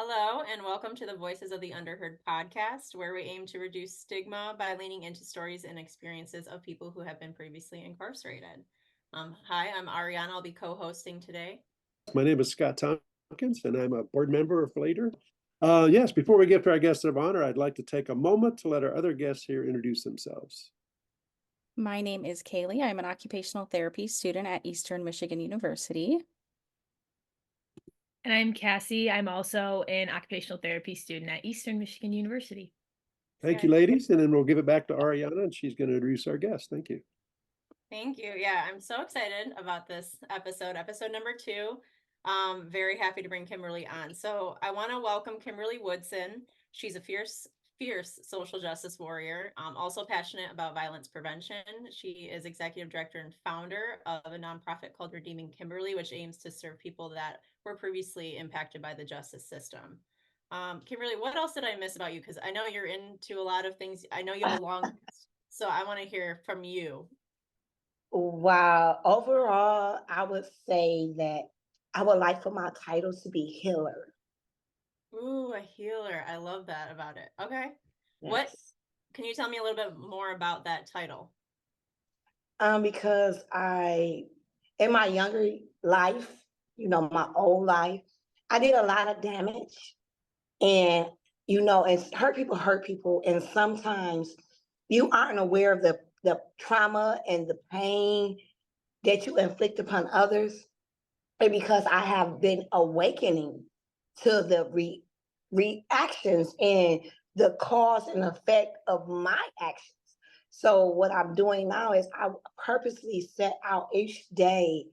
Hello, and welcome to the Voices of the Underheard podcast, where we aim to reduce stigma by leaning into stories and experiences of people who have been previously incarcerated. Hi, I'm Ariana. I'll be co-hosting today. My name is Scott Tompkins, and I'm a board member of Later. Yes, before we get to our guests of honor, I'd like to take a moment to let our other guests here introduce themselves. My name is Kaylee. I'm an occupational therapy student at Eastern Michigan University. And I'm Cassie. I'm also an occupational therapy student at Eastern Michigan University. Thank you, ladies. And then we'll give it back to Ariana, and she's going to introduce our guest. Thank you. Thank you. Yeah, I'm so excited about this episode number 2. Very happy to bring Kimberly on. So I want to welcome Kimberly Woodson. She's a fierce social justice warrior, also passionate about violence prevention. She is executive director and founder of a nonprofit called Redeeming Kimberly, which aims to serve people that were previously impacted by the justice system. Kimberly, what else did I miss about you? Because I know you're into a lot of things. I know you have a long list, so I want to hear from you. Wow. Overall, I would say that I would like for my title to be healer. Ooh, a healer. I love that about it. Okay. What Yes. can you tell me a little bit more about that title? Because in my younger life, my old life, I did a lot of damage, and and hurt people, and sometimes you aren't aware of the trauma and the pain that you inflict upon others. And because I have been awakening to the reactions and the cause and effect of my actions. So what I'm doing now is I purposely set out each day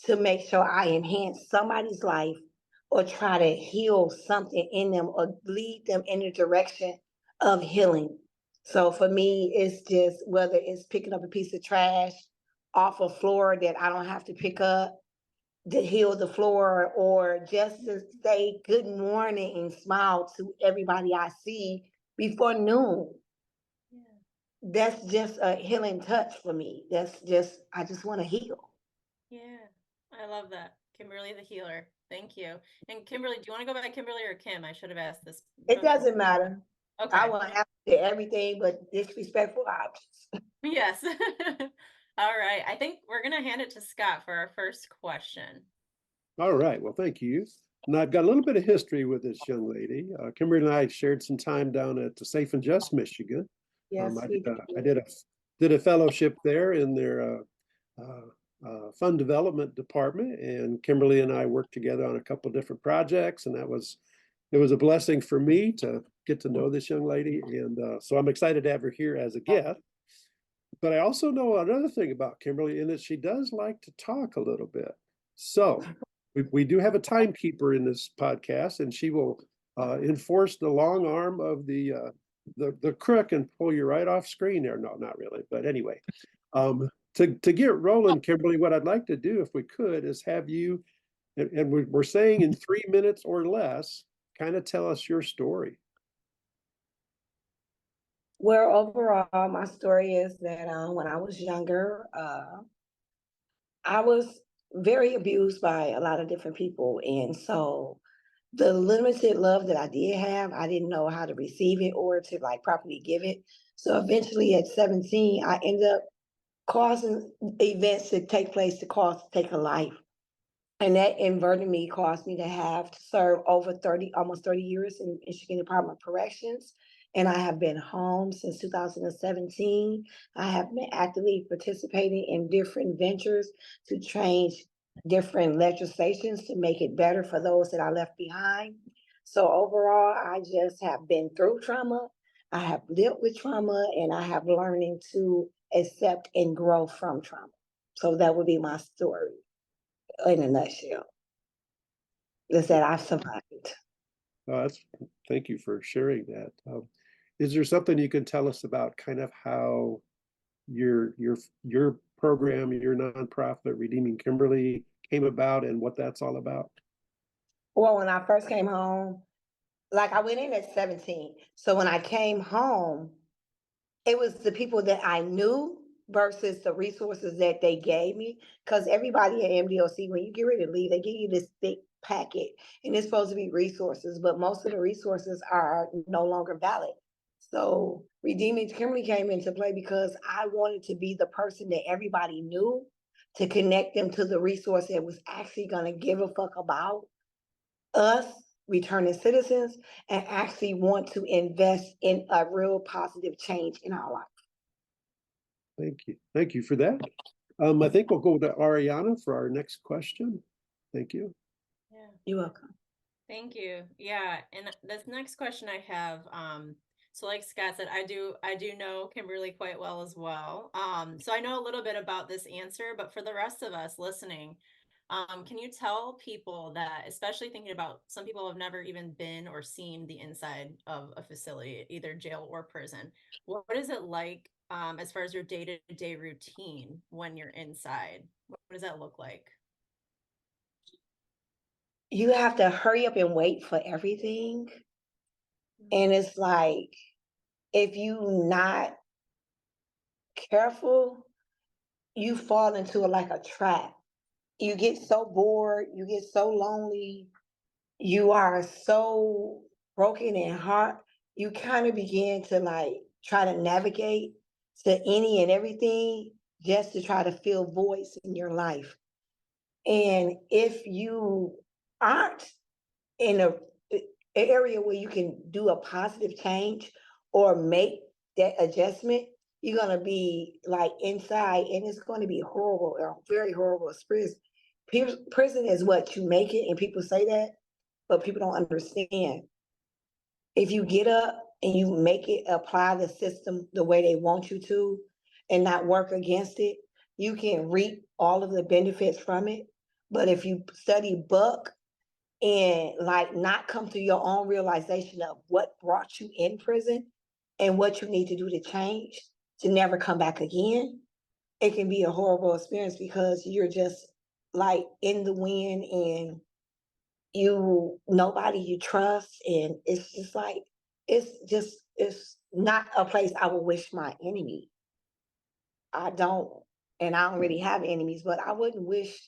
to make sure I enhance somebody's life or try to heal something in them or lead them in the direction of healing. So for me, it's just whether it's picking up a piece of trash off a floor that I don't have to pick up to heal the floor, or just to say good morning and smile to everybody I see before noon. Yeah. That's just a healing touch for me. I just want to heal. Yeah, I love that. Kimberly the healer. Thank you. And Kimberly, do you want to go by Kimberly or Kim? I should have asked this. It doesn't matter. Okay. I want to have everything but disrespectful options. Yes. All right. I think we're going to hand it to Scott for our first question. All right. Well, thank you. And I've got a little bit of history with this young lady. Kimberly and I shared some time down at Safe and Just, Michigan. Yes, I did a fellowship there in their fund development department, and Kimberly and I worked together on a couple of different projects, and it was a blessing for me to get to know this young lady, and so I'm excited to have her here as a guest. But I also know another thing about Kimberly, in that she does like to talk a little bit. So we do have a timekeeper in this podcast, and she will enforce the long arm of the crook and pull you right off screen there. No, not really, but anyway. To get rolling, Kimberly, what I'd like to do, if we could, is have you, and we're saying in 3 minutes or less, kind of tell us your story. Well, overall, my story is that when I was younger, I was very abused by a lot of different people. And so the limited love that I did have, I didn't know how to receive it or to properly give it. So eventually at 17, I ended up causing events to take place to take a life. And that inadvertently caused me to have to serve over almost 30 years in Michigan Department of Corrections. And I have been home since 2017. I have been actively participating in different ventures to change different legislations to make it better for those that I left behind. So overall, I just have been through trauma. I have dealt with trauma, and I have learning to accept and grow from trauma. So that would be my story in a nutshell. Is that I've survived. Thank you for sharing that. Is there something you can tell us about kind of how your program, your nonprofit, Redeeming Kimberly, came about and what that's all about? Well, when I first came home, I went in at 17. So when I came home, it was the people that I knew versus the resources that they gave me. Because everybody at MDOC, when you get ready to leave, they give you this big packet, and it's supposed to be resources, but most of the resources are no longer valid. So Redeeming Kimberly came into play because I wanted to be the person that everybody knew, to connect them to the resource that was actually going to give a fuck about us returning citizens and actually want to invest in a real positive change in our life. Thank you. Thank you for that. I think we'll go to Ariana for our next question. Thank you. Yeah. You're welcome. Thank you. Yeah, and this next question I have, so like Scott said, I do know Kimberly quite well as well. So I know a little bit about this answer, but for the rest of us listening, can you tell people that, especially thinking about some people have never even been or seen the inside of a facility, either jail or prison, what is it like as far as your day-to-day routine when you're inside? What does that look like? You have to hurry up and wait for everything. And it's like, if you not careful, you fall into like a trap. You get so bored, you get so lonely, you are so broken in heart, you kind of begin to like try to navigate to any and everything just to try to fill voids in your life. And if you aren't in an area where you can do a positive change or make that adjustment, you're gonna be like inside, and it's going to be horrible, a very horrible experience. Prison is what you make it, and people say that, but people don't understand. If you get up and you make it apply the system the way they want you to, and not work against it, you can reap all of the benefits from it. But if you study Buck and like not come to your own realization of what brought you in prison and what you need to do to change to never come back again, it can be a horrible experience because you're just like in the wind, and nobody you trust, and it's just like, it's not a place I would wish my enemy. I don't, and I don't really have enemies, but I wouldn't wish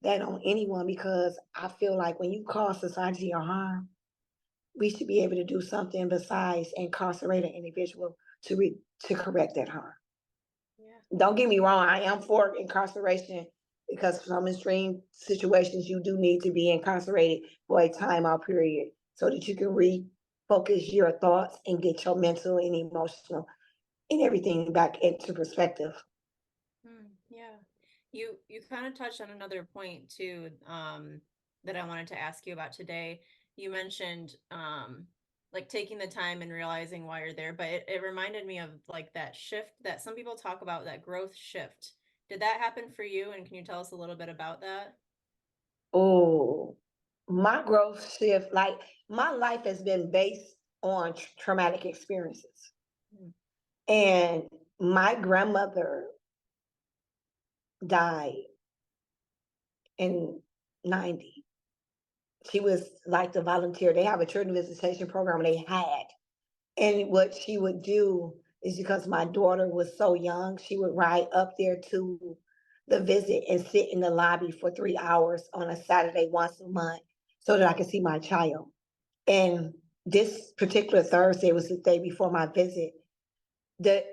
that on anyone, because I feel like when you cause society a harm, we should be able to do something besides incarcerate an individual to correct that harm. Yeah. Don't get me wrong, I am for incarceration, because some extreme situations you do need to be incarcerated for a timeout period so that you can refocus your thoughts and get your mental and emotional and everything back into perspective. Yeah, you kind of touched on another point too, that I wanted to ask you about today. You mentioned like taking the time and realizing why you're there, but it reminded me of like that shift that some people talk about, that growth shift. Did that happen for you? And can you tell us a little bit about that? Oh, my growth shift, like my life has been based on traumatic experiences. Mm. And my grandmother died in 90. She was like the volunteer. They have a children visitation program they had. And what she would do is, because my daughter was so young, she would ride up there to the visit and sit in the lobby for 3 hours on a Saturday once a month so that I could see my child. And this particular Thursday was the day before my visit. The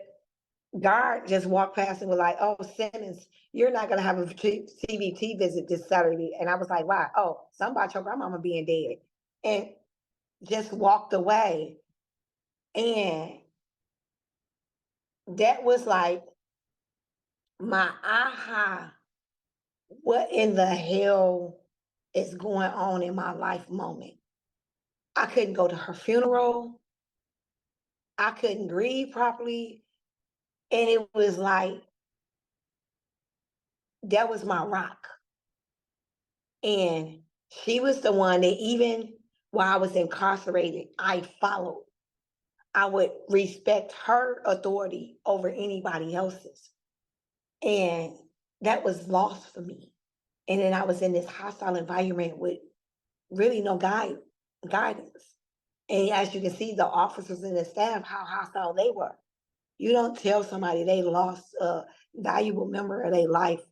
guard just walked past and was like, "Oh, Simmons, you're not gonna have a CBT visit this Saturday." And I was like, "Why?" "Oh, something about your grandmama being dead." And just walked away. And that was like my aha, what in the hell is going on in my life moment. I couldn't go to her funeral. I couldn't grieve properly. And it was like, that was my rock. And she was the one that, even while I was incarcerated, I followed. I would respect her authority over anybody else's. And that was lost for me. And then I was in this hostile environment with really no guidance. And as you can see, the officers and the staff, how hostile they were. You don't tell somebody they lost a valuable member of their life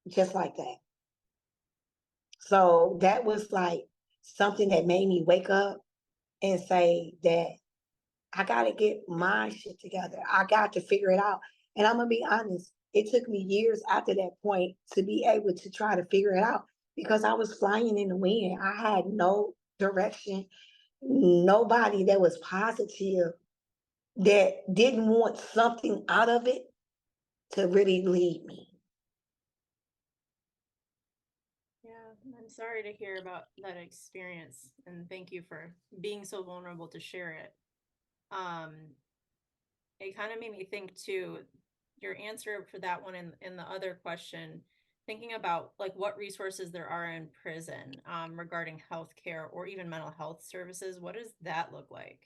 just like that. So that was like something that made me wake up and say that I gotta get my shit together. I got to figure it out. And I'm gonna be honest, it took me years after that point to be able to try to figure it out because I was flying in the wind. I had no direction, nobody that was positive, that didn't want something out of it to really lead me. Yeah, I'm sorry to hear about that experience, and thank you for being so vulnerable to share it. Um, it kind of made me think too, your answer for that one and the other question, thinking about like what resources there are in prison regarding healthcare or even mental health services. What does that look like?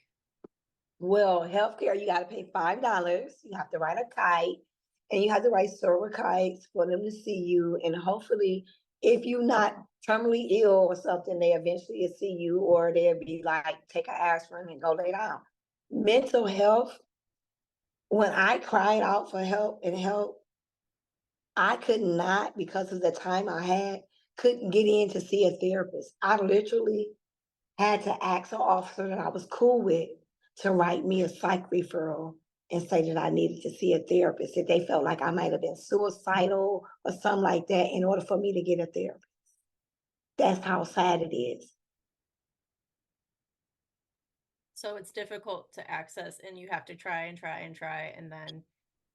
Well, healthcare, you gotta pay $5. You have to write a kite, and you have to write several kites for them to see you. And hopefully, if you're not terminally ill or something, they eventually will see you, or they'll be like, take an aspirin and go lay down. Mental health, when I cried out for help and help, I could not, because of the time I had, couldn't get in to see a therapist. I literally had to ask an officer that I was cool with to write me a psych referral and say that I needed to see a therapist, that they felt like I might have been suicidal or something like that in order for me to get a therapist. That's how sad it is. So it's difficult to access, and you have to try and try and try, and then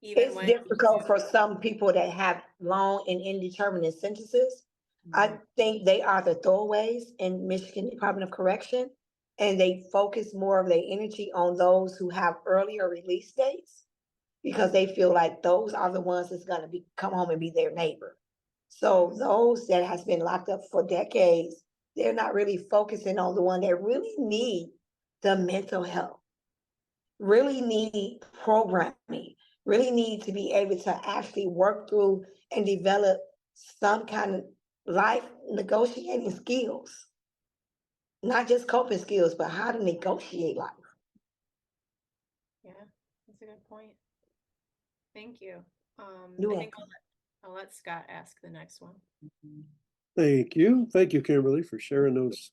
even It's when difficult for some people that have long and indeterminate sentences. I think they are the throwaways in Michigan Department of Correction, and they focus more of their energy on those who have earlier release dates because they feel like those are the ones that's gonna be come home and be their neighbor. So those that has been locked up for decades, they're not really focusing on the one that really need the mental health, really need programming, really need to be able to actually work through and develop some kind of life negotiating skills, not just coping skills, but how to negotiate life. Yeah, that's a good point. Thank you. You're I think welcome. I'll let Scott ask the next one. Thank you. Thank you, Kimberly, for sharing those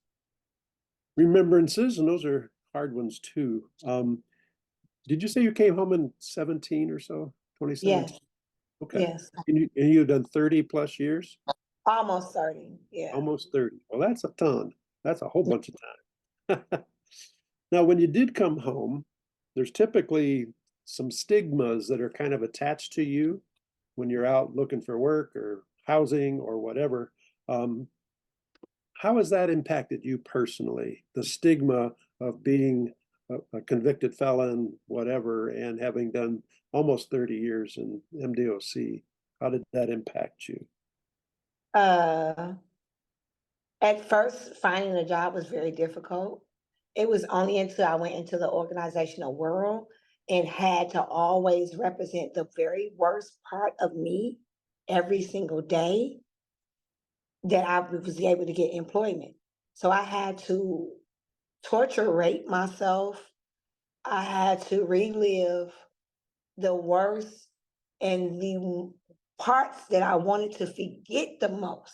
remembrances, and those are hard ones too. Did you say you came home in 17 or so? 2017? Yes, Okay. yes, And you've done 30 plus years? almost 30, yeah. Almost 30. Well, that's a ton. That's a whole bunch of time. Now, when you did come home, there's typically some stigmas that are kind of attached to you when you're out looking for work or housing or whatever. How has that impacted you personally? The stigma of being a convicted felon, whatever, and having done almost 30 years in MDOC. How did that impact you? Uh, at first, finding a job was very difficult. It was only until I went into the organizational world and had to always represent the very worst part of me every single day that I was able to get employment. So I had to torture rape myself. I had to relive the worst and the parts that I wanted to forget the most.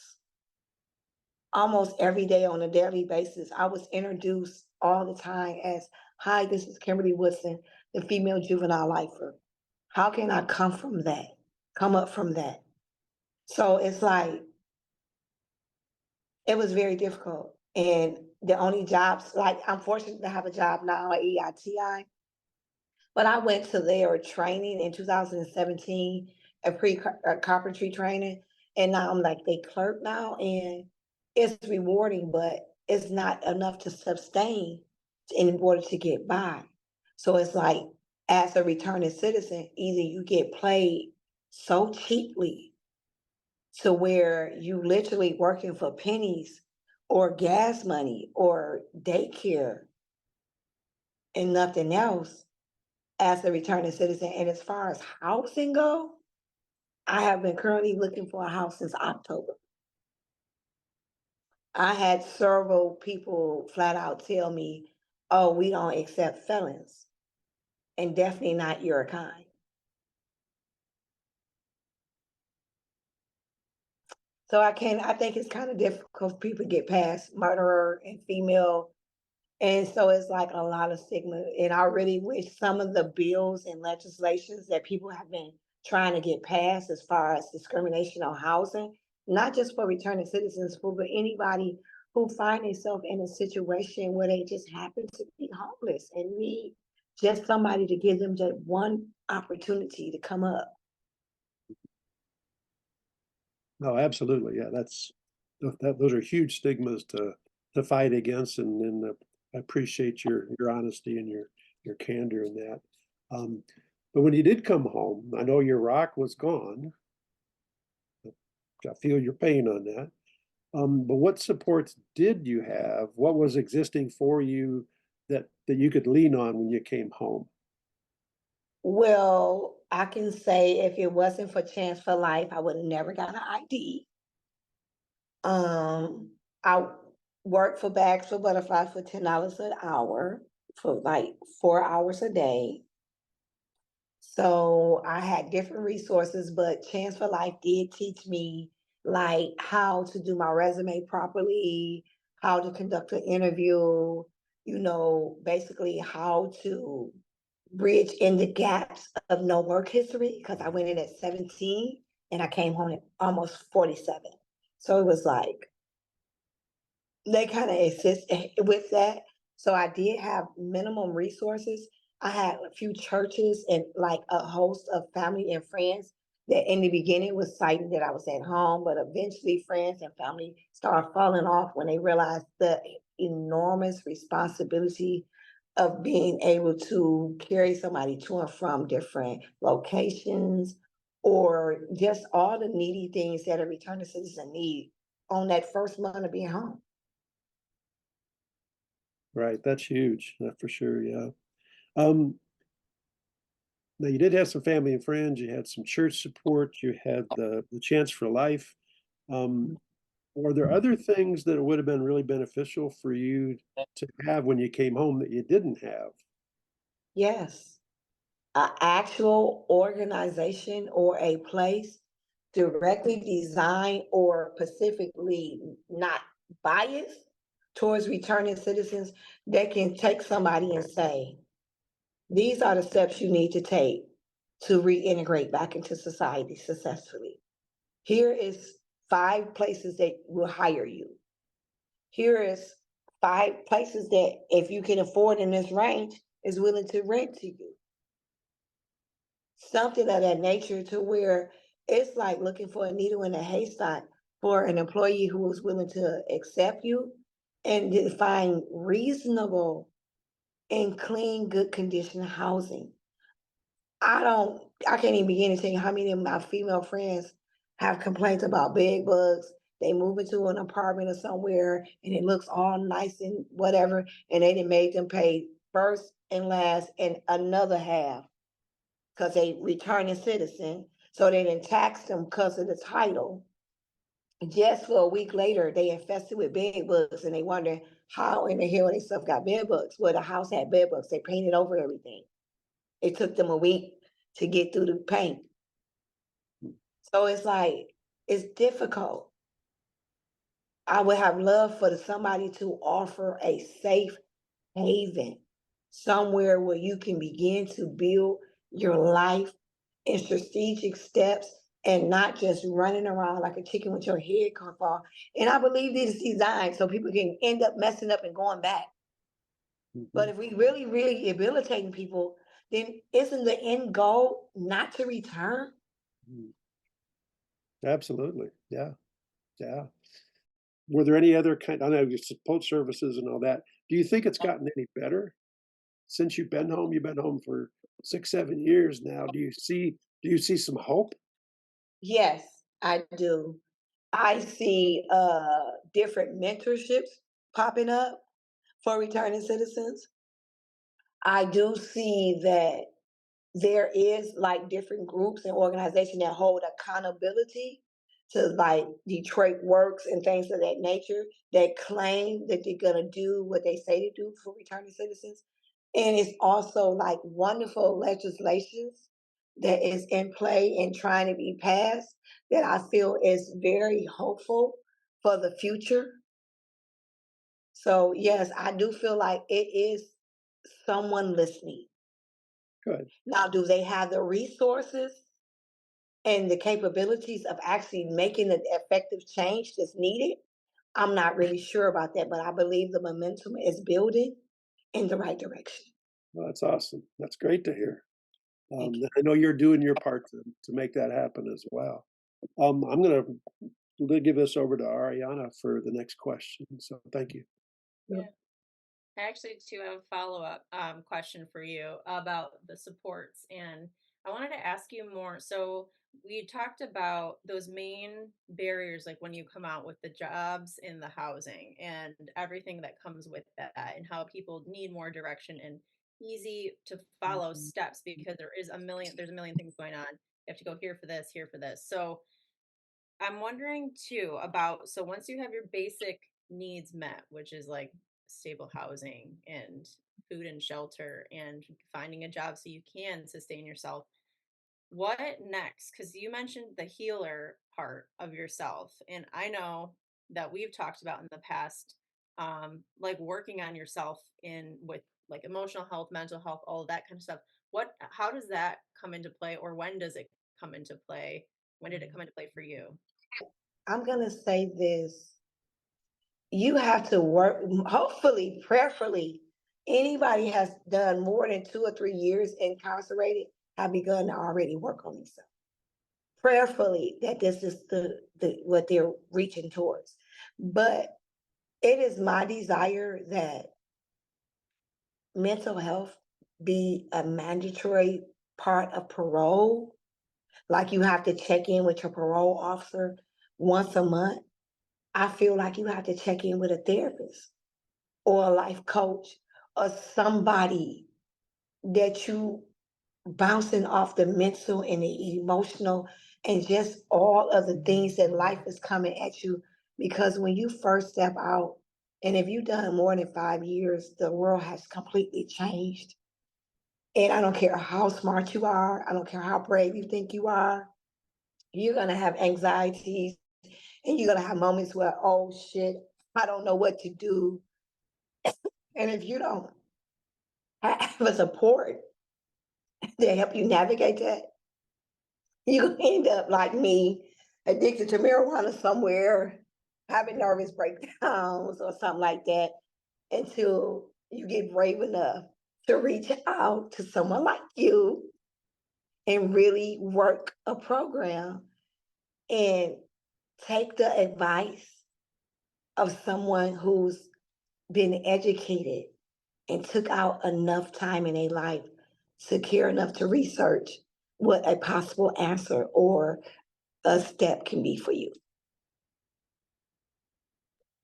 Almost every day on a daily basis, I was introduced all the time as, hi, this is Kimberly Woodson, the female juvenile lifer. How can I come from that? Come up from that? So it's like, it was very difficult. And the only jobs, like I'm fortunate to have a job now at EITI, but I went to their training in 2017, a carpentry training, and now I'm like a clerk now, and it's rewarding, but it's not enough to sustain in order to get by. So it's like, as a returning citizen, either you get played so cheaply to where you literally working for pennies or gas money or daycare and nothing else as a returning citizen. And as far as housing go, I have been currently looking for a house since October. I had several people flat out tell me, oh, we don't accept felons, and definitely not your kind. So I think it's kind of difficult for people to get past murderer and female. And so it's like a lot of stigma. And I really wish some of the bills and legislations that people have been trying to get passed as far as discrimination on housing, not just for returning citizens, but anybody who find themselves in a situation where they just happen to be homeless and need just somebody to give them just one opportunity to come up. No, absolutely. Yeah, those are huge stigmas to fight against, and I appreciate your honesty and your candor in that. But when you did come home, I know your rock was gone. I feel your pain on that. But what supports did you have? What was existing for you that you could lean on when you came home? Well, I can say if it wasn't for Chance for Life, I would have never got an ID. I worked for Bags for Butterflies for $10 an hour for like 4 hours a day. So I had different resources, but Chance for Life did teach me like how to do my resume properly, how to conduct an interview, basically how to bridge in the gaps of no work history because I went in at 17 and I came home at almost 47. So it was like they kind of assist with that. So I did have minimum resources. I had a few churches and like a host of family and friends that in the beginning was citing that I was at home, but eventually friends and family started falling off when they realized the enormous responsibility of being able to carry somebody to and from different locations or just all the needy things that a returning citizen need on that first month of being home. Right, that's huge, that for sure, yeah. Um, Now you did have some family and friends, you had some church support, you had the Chance for Life. Um, Were there other things that would have been really beneficial for you to have when you came home that you didn't have? Yes, an actual organization or a place directly designed or specifically not biased towards returning citizens that can take somebody and say, these are the steps you need to take to reintegrate back into society successfully. Here is 5 places that will hire you. Here is 5 places that, if you can afford in this range, is willing to rent to you. Something of that nature to where it's like looking for a needle in a haystack for an employee who is willing to accept you and to find reasonable and clean, good condition housing. I can't even begin to tell you how many of my female friends have complaints about bed bugs. They move into an apartment or somewhere and it looks all nice and whatever, and they done made them pay first and last and another half because they returning citizen. So they didn't tax them because of the title. Just for a week later, they infested with bed bugs and they wonder how in the hell they stuff got bed bugs. Well, the house had bed bugs. They painted over everything. It took them a week to get through the paint. So it's like, it's difficult. I would have loved for somebody to offer a safe haven, somewhere where you can begin to build your life in strategic steps and not just running around like a chicken with your head cut off. And I believe this is designed so people can end up messing up and going back. But if we really, really rehabilitating people, then isn't the end goal not to return? Mhm. Absolutely, yeah, yeah. Were there any other I know you support services and all that. Do you think it's gotten any better since you've been home? You've been home for 6, 7 years now. Do you see some hope? Yes, I do. I see different mentorships popping up for returning citizens. I do see that there is like different groups and organizations that hold accountability to like Detroit Works and things of that nature that claim that they're gonna do what they say to do for returning citizens. And it's also like wonderful legislations that is in play and trying to be passed that I feel is very hopeful for the future. So yes, I do feel like it is someone listening. Good. Now, do they have the resources and the capabilities of actually making the effective change that's needed? I'm not really sure about that, but I believe the momentum is building in the right direction. Well, that's awesome. That's great to hear. Thank you. I know you're doing your part to make that happen as well. I'm going to give this over to Ariana for the next question. So thank you. Yeah. I actually do have a follow-up question for you about the supports, and I wanted to ask you more. So we talked about those main barriers, like when you come out with the jobs and the housing and everything that comes with that, and how people need more direction and easy to follow steps because there's a million things going on. You have to go here for this, here for this. So I'm wondering too about, so once you have your basic needs met, which is like stable housing and food and shelter and finding a job so you can sustain yourself, what next? Because you mentioned the healer part of yourself. And I know that we've talked about in the past, like working on yourself in with like emotional health, mental health, all of that kind of stuff. How does that come into play, or when does it come into play? When did it come into play for you? I'm going to say this. You have to work, hopefully, prayerfully, anybody has done more than 2 or 3 years incarcerated have begun to already work on themselves. Prayerfully, that this is the what they're reaching towards. But it is my desire that mental health be a mandatory part of parole. Like you have to check in with your parole officer once a month. I feel like you have to check in with a therapist or a life coach or somebody that you bouncing off the mental and the emotional and just all of the things that life is coming at you. Because when you first step out, and if you've done more than 5 years, the world has completely changed. And I don't care how smart you are, I don't care how brave you think you are, you're gonna have anxieties and you're gonna have moments where, oh shit, I don't know what to do. And if you don't have a support to help you navigate that, you end up like me, addicted to marijuana somewhere, having nervous breakdowns or something like that, until you get brave enough to reach out to someone like you and really work a program and take the advice of someone who's been educated and took out enough time in their life to care enough to research what a possible answer or a step can be for you.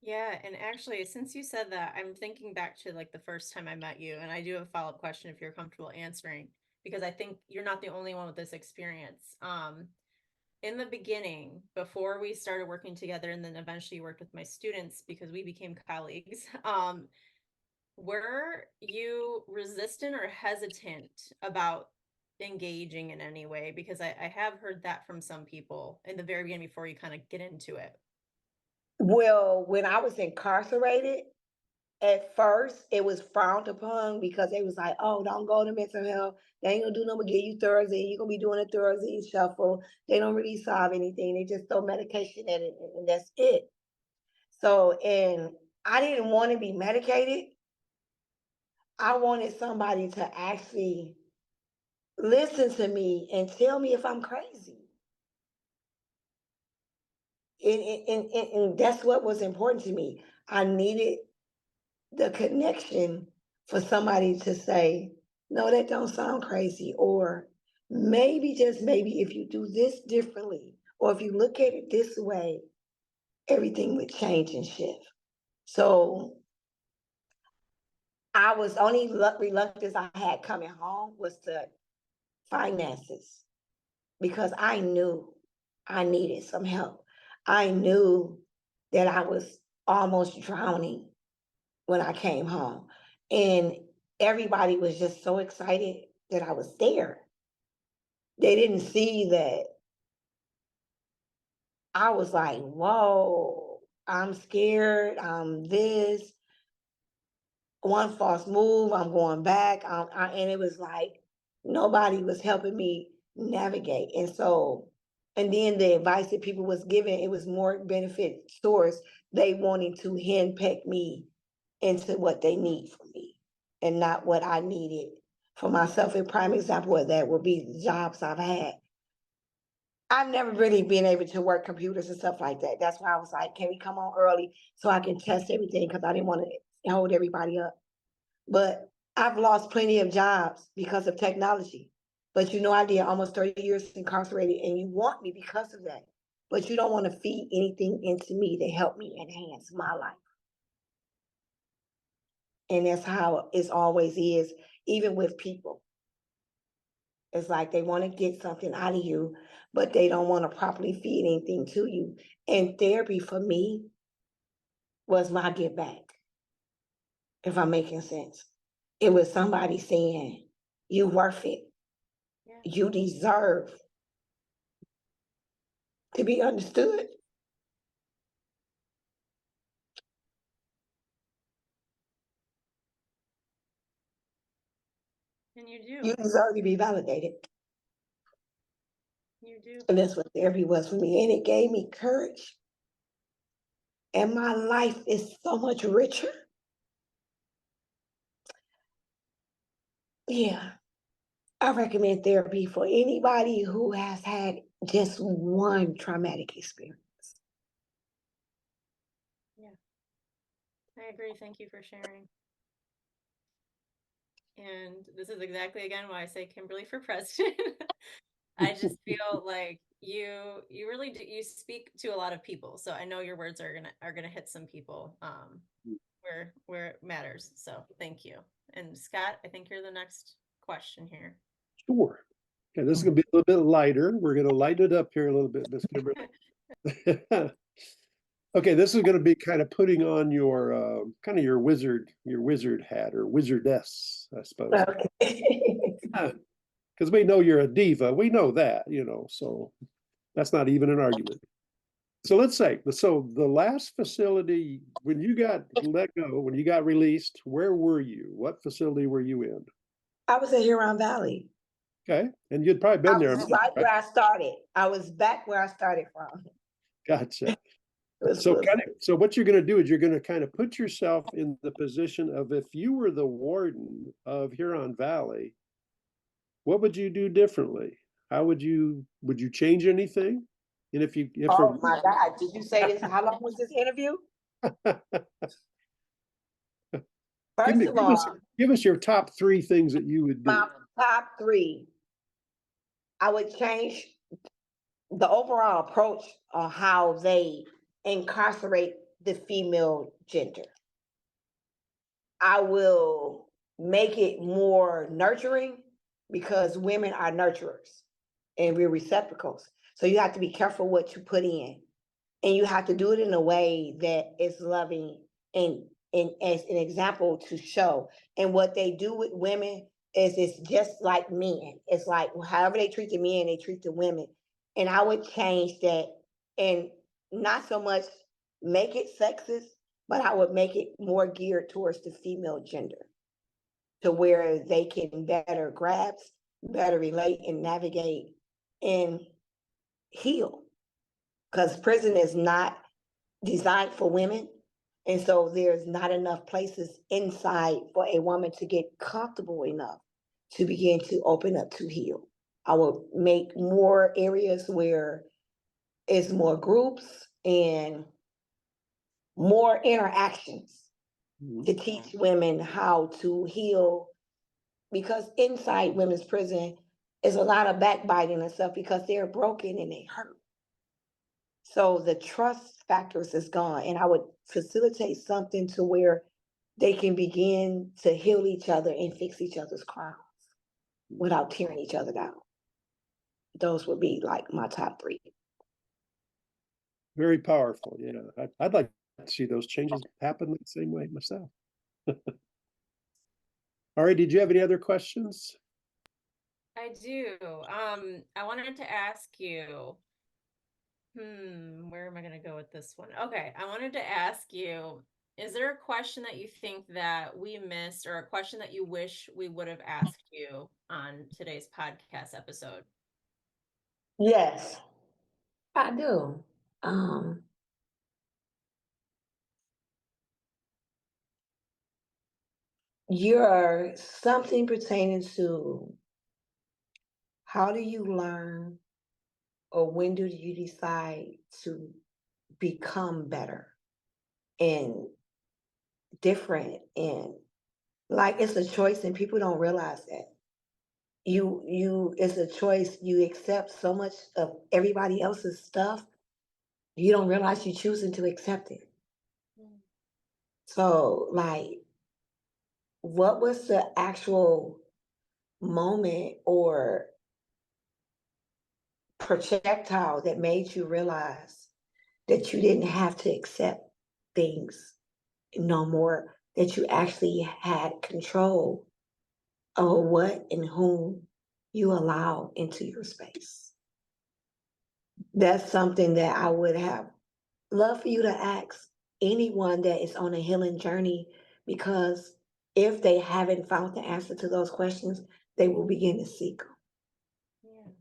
Yeah, and actually, since you said that, I'm thinking back to like the first time I met you, and I do have a follow-up question if you're comfortable answering, because I think you're not the only one with this experience. In the beginning, before we started working together, and then eventually worked with my students because we became colleagues, were you resistant or hesitant about engaging in any way? Because I have heard that from some people in the very beginning before you kind of get into it. Well, when I was incarcerated, at first it was frowned upon because they was like, oh, don't go to mental health. They ain't gonna do nothing but give you Thursday. You're gonna be doing a Thursday shuffle. They don't really solve anything. They just throw medication at it and that's it. So, and I didn't want to be medicated. I wanted somebody to actually listen to me and tell me if I'm crazy. And that's what was important to me. I needed the connection for somebody to say, no, that don't sound crazy. Or maybe, just maybe, if you do this differently, or if you look at it this way, everything would change and shift. So I was only reluctance I had coming home was the finances, because I knew I needed some help. I knew that I was almost drowning when I came home. And everybody was just so excited that I was there. they didn't see that I was like, whoa, I'm scared. I'm this. One false move, I'm going back. And it was like nobody was helping me navigate. And so, and then the advice that people was giving, it was more benefit towards they wanting to handpick me into what they need from me and not what I needed for myself. A prime example of that would be the jobs I've had. I've never really been able to work computers and stuff like that. That's why I was like, can we come on early so I can test everything? Because I didn't want to hold everybody up. But I've lost plenty of jobs because of technology. But you know, I did almost 30 years incarcerated, and you want me because of that. But you don't want to feed anything into me to help me enhance my life. And that's how it always is, even with people. It's like they want to get something out of you, but they don't want to properly feed anything to you. And therapy for me was my get back, if I'm making sense. It was somebody saying, you worth it. Yeah. You deserve to be understood. And you do. You deserve to be validated. You do. And that's what therapy was for me. And it gave me courage. And my life is so much richer. Yeah. I recommend therapy for anybody who has had just one traumatic experience. I agree. Thank you for sharing. And this is exactly again why I say Kimberly for president. I just feel like you really do, you speak to a lot of people. So I know your words are gonna hit some people where it matters. So thank you. And Scott, I think you're the next question here. Sure. Okay, this is going to be a little bit lighter. We're going to lighten it up here a little bit, Miss Kimberly. Okay, this is going to be kind of putting on your kind of your wizard hat or wizardess, I suppose. Okay. Because we know you're a diva. We know that, so that's not even an argument. So let's say, so the last facility, when you got let go, when you got released, where were you? What facility were you in? I was in Huron Valley. Okay, and you'd probably been I there. was right where I started. I was back where I started from. Gotcha. It So was so what you're going to do is you're going to kind of put yourself in the position of if you were the warden of Huron Valley, what would you do differently? How would you change anything? And if oh my God, did you say this? How long was this interview? First of all, give us your top 3 things that you would do. my top 3, I would change the overall approach on how they incarcerate the female gender. I will make it more nurturing because women are nurturers and we're receptacles. So you have to be careful what you put in. And you have to do it in a way that is loving and as an example to show. And what they do with women is it's just like men. It's like however they treat the men, they treat the women. And I would change that and not so much make it sexist, but I would make it more geared towards the female gender to where they can better grasp, better relate and navigate and heal. Because prison is not designed for women. And so there's not enough places inside for a woman to get comfortable enough to begin to open up to heal. I will make more areas where it's more groups and more interactions to teach women how to heal. Because inside women's prison is a lot of backbiting and stuff because they're broken and they hurt. So the trust factors is gone. And I would facilitate something to where they can begin to heal each other and fix each other's crowns without tearing each other down. Those would be like my top 3. Very powerful. Yeah. I'd like to see those changes happen the same way myself. All right. Did you have any other questions? I I do. I wanted to ask you, where am I going to go with this one? Okay, I wanted to ask you, is there a question that you think that we missed or a question that you wish we would have asked you on today's podcast episode? Yes, I do. You're something pertaining to how do you learn or when do you decide to become better and different and like it's a choice and people don't realize that. It's a choice. You accept so much of everybody else's stuff, you don't realize you're choosing to accept it. So like what was the actual moment or projectile that made you realize that you didn't have to accept things no more, that you actually had control over what and whom you allow into your space? That's something that I would have loved for you to ask anyone that is on a healing journey, because if they haven't found the answer to those questions, they will begin to seek them. Yeah.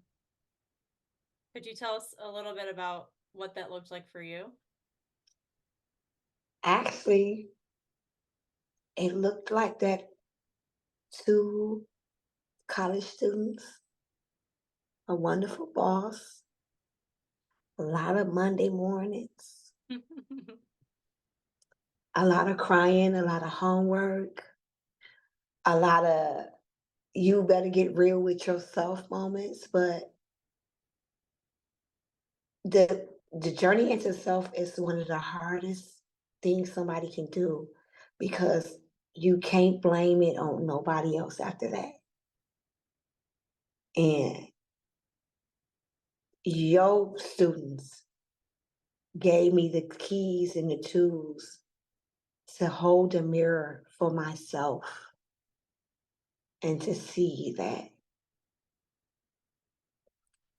Could you tell us a little bit about what that looked like for you? Actually, it looked like that 2 college students, a wonderful boss, a lot of Monday mornings, a lot of crying, a lot of homework, a lot of you better get real with yourself moments. But the journey into self is one of the hardest things somebody can do, because you can't blame it on nobody else after that. And your students gave me the keys and the tools to hold a mirror for myself and to see that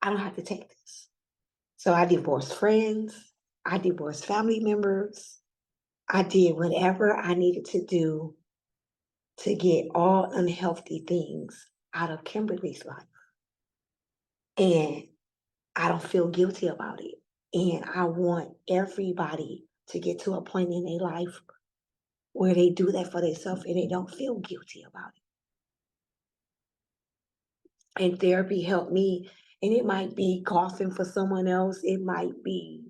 I don't have to take this. So I divorced friends, I divorced family members, I did whatever I needed to do to get all unhealthy things out of Kimberly's life. And I don't feel guilty about it. And I want everybody to get to a point in their life where they do that for themselves and they don't feel guilty about it. And therapy helped me. And it might be golfing for someone else. It might be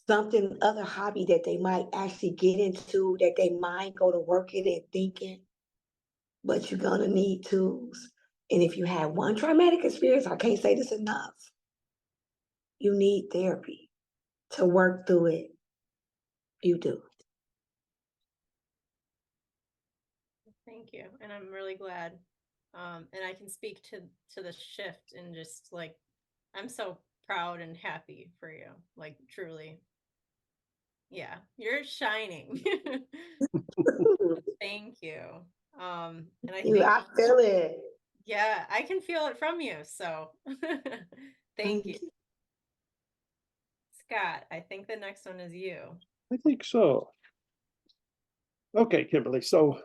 something, other hobby that they might actually get into, that they mind go to working and thinking. But you're gonna need tools. And if you have one traumatic experience, I can't say this enough, you need therapy to work through it. You do. Thank you. And I'm really glad. And I can speak to the shift and just like, I'm so proud and happy for you. Like truly. Yeah, you're shining. Thank you. And I think, I feel it. yeah, I can feel it from you. So thank you. Scott, I think the next one is you. I think so. Okay, Kimberly. So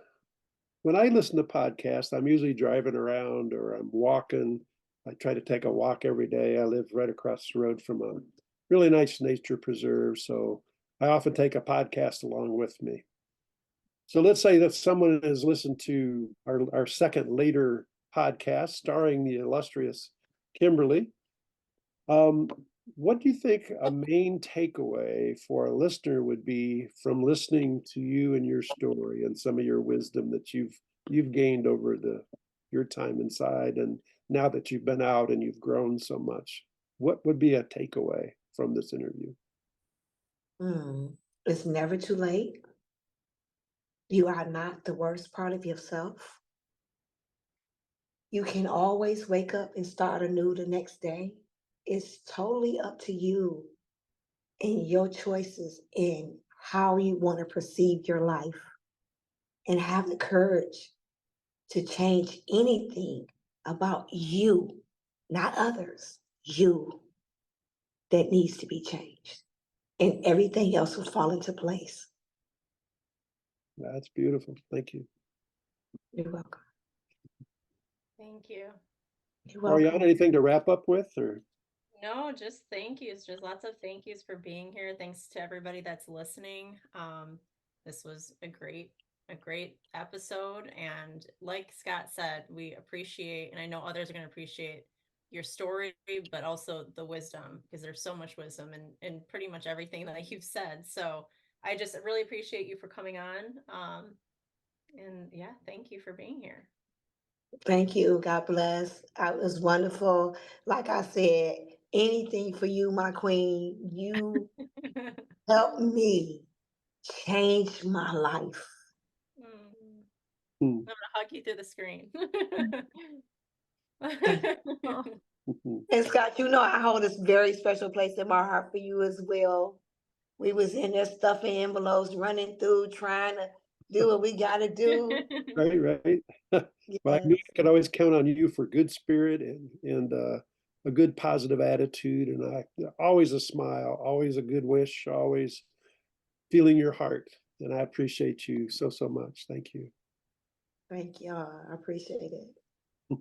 when I listen to podcasts, I'm usually driving around or I'm walking. I try to take a walk every day. I live right across the road from a really nice nature preserve. So I often take a podcast along with me. So let's say that someone has listened to our second later podcast starring the illustrious Kimberly. What do you think a main takeaway for a listener would be from listening to you and your story and some of your wisdom that you've gained over your time inside, and now that you've been out and you've grown so much? What would be a takeaway from this interview? It's never too late. You are not the worst part of yourself. You can always wake up and start anew the next day. It's totally up to you and your choices in how you want to perceive your life, and have the courage to change anything about you, not others, you, that needs to be changed. And everything else will fall into place. That's beautiful. Thank you. You're welcome. Thank you. You're Ariana, welcome. anything to wrap up with, or? No, just thank yous. Just lots of thank yous for being here. Thanks to everybody that's listening. This was a great episode. And like Scott said, we appreciate, and I know others are going to appreciate your story, but also the wisdom, because there's so much wisdom in pretty much everything that you've said. So I just really appreciate you for coming on. And yeah, thank you for being here. Thank you. God bless. It was wonderful. Like I said, anything for you, my queen. You helped me change my life. Mm. Hmm. I'm gonna hug you through the screen. Oh. And Scott, you know I hold this very special place in my heart for you as well. We was in there stuffing envelopes, running through, trying to do what we gotta do. Right, right. Well, I knew Yes. I could always count on you for good spirit and a good positive attitude, and always a smile, always a good wish, always feeling your heart. And I appreciate you so much. Thank you. Thank y'all. I appreciate it.